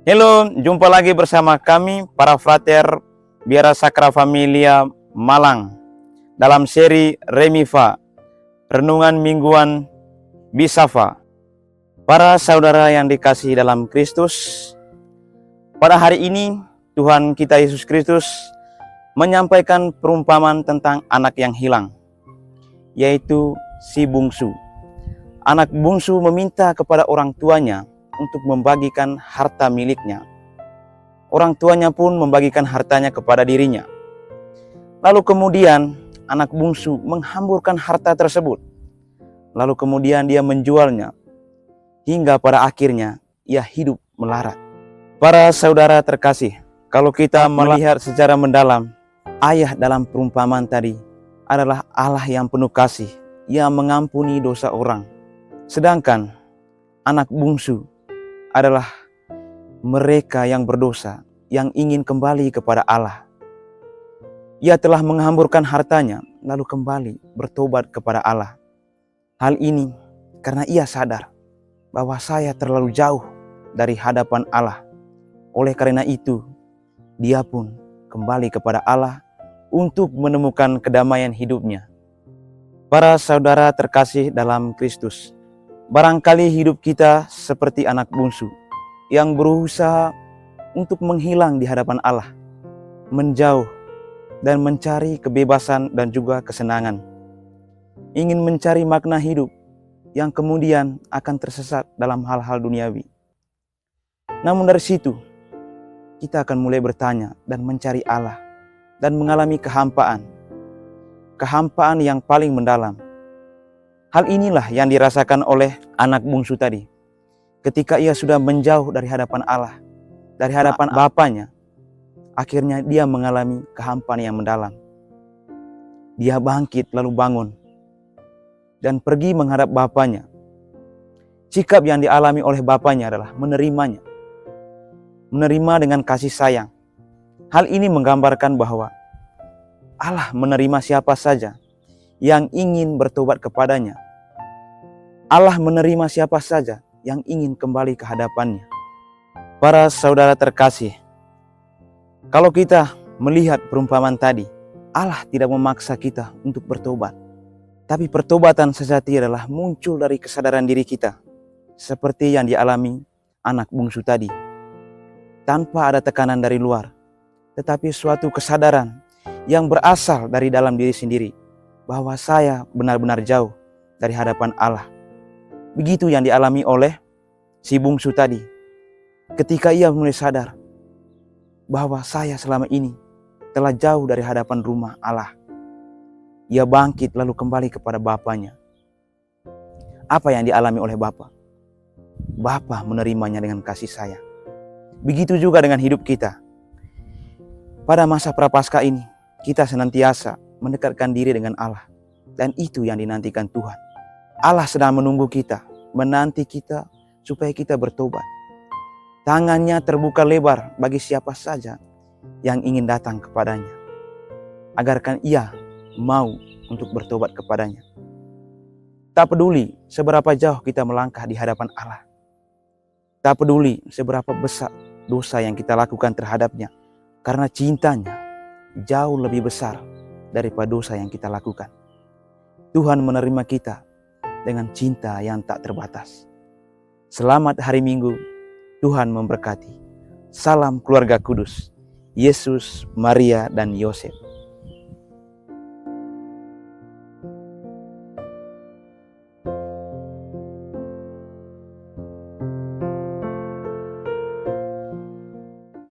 Halo, jumpa lagi bersama kami para frater Biara Sacra Familia Malang dalam seri Remifa, Renungan Mingguan Bisafa. Para saudara yang dikasihi dalam Kristus, pada hari ini Tuhan kita Yesus Kristus menyampaikan perumpamaan tentang anak yang hilang, yaitu si bungsu. Anak bungsu meminta kepada orang tuanya untuk membagikan harta miliknya. Orang tuanya pun membagikan hartanya kepada dirinya. Lalu kemudian anak bungsu menghamburkan harta tersebut. Lalu kemudian dia menjualnya. Hingga pada akhirnya ia hidup melarat. Para saudara terkasih, kalau kita melihat secara mendalam, ayah dalam perumpamaan tadi adalah Allah yang penuh kasih, yang mengampuni dosa orang. Sedangkan anak bungsu adalah mereka yang berdosa, yang ingin kembali kepada Allah. Ia telah menghamburkan hartanya, lalu kembali bertobat kepada Allah. Hal ini karena ia sadar bahwa saya terlalu jauh dari hadapan Allah. Oleh karena itu, dia pun kembali kepada Allah untuk menemukan kedamaian hidupnya. Para saudara terkasih dalam Kristus, barangkali hidup kita seperti anak bungsu yang berusaha untuk menghilang di hadapan Allah, menjauh dan mencari kebebasan dan juga kesenangan. Ingin mencari makna hidup yang kemudian akan tersesat dalam hal-hal duniawi. Namun dari situ, kita akan mulai bertanya dan mencari Allah dan mengalami kehampaan. Kehampaan yang paling mendalam. Hal inilah yang dirasakan oleh anak bungsu tadi. Ketika ia sudah menjauh dari hadapan Allah, dari hadapan bapaknya, akhirnya dia mengalami kehampaan yang mendalam. Dia bangkit lalu bangun dan pergi menghadap bapaknya. Sikap yang dialami oleh bapaknya adalah menerimanya. Menerima dengan kasih sayang. Hal ini menggambarkan bahwa Allah menerima siapa saja yang ingin bertobat kepadanya. Allah menerima siapa saja yang ingin kembali ke hadapannya. Para saudara terkasih, kalau kita melihat perumpamaan tadi, Allah tidak memaksa kita untuk bertobat. Tapi pertobatan sejati adalah muncul dari kesadaran diri kita, seperti yang dialami anak bungsu tadi. Tanpa ada tekanan dari luar, tetapi suatu kesadaran yang berasal dari dalam diri sendiri, bahwa saya benar-benar jauh dari hadapan Allah. Begitu yang dialami oleh si bungsu tadi. Ketika ia mulai sadar bahwa saya selama ini telah jauh dari hadapan rumah Allah. Ia bangkit lalu kembali kepada bapaknya. Apa yang dialami oleh Bapa? Bapa menerimanya dengan kasih sayang. Begitu juga dengan hidup kita. Pada masa prapaskah ini, kita senantiasa mendekatkan diri dengan Allah. Dan itu yang dinantikan Tuhan. Allah sedang menunggu kita, menanti kita supaya kita bertobat. Tangannya terbuka lebar bagi siapa saja yang ingin datang kepadanya. Agarkan ia mau untuk bertobat kepadanya. Tak peduli seberapa jauh kita melangkah di hadapan Allah. Tak peduli seberapa besar dosa yang kita lakukan terhadapnya. Karena cintanya jauh lebih besar daripada dosa yang kita lakukan. Tuhan menerima kita dengan cinta yang tak terbatas. Selamat hari Minggu, Tuhan memberkati. Salam keluarga kudus, Yesus, Maria, dan Yosef.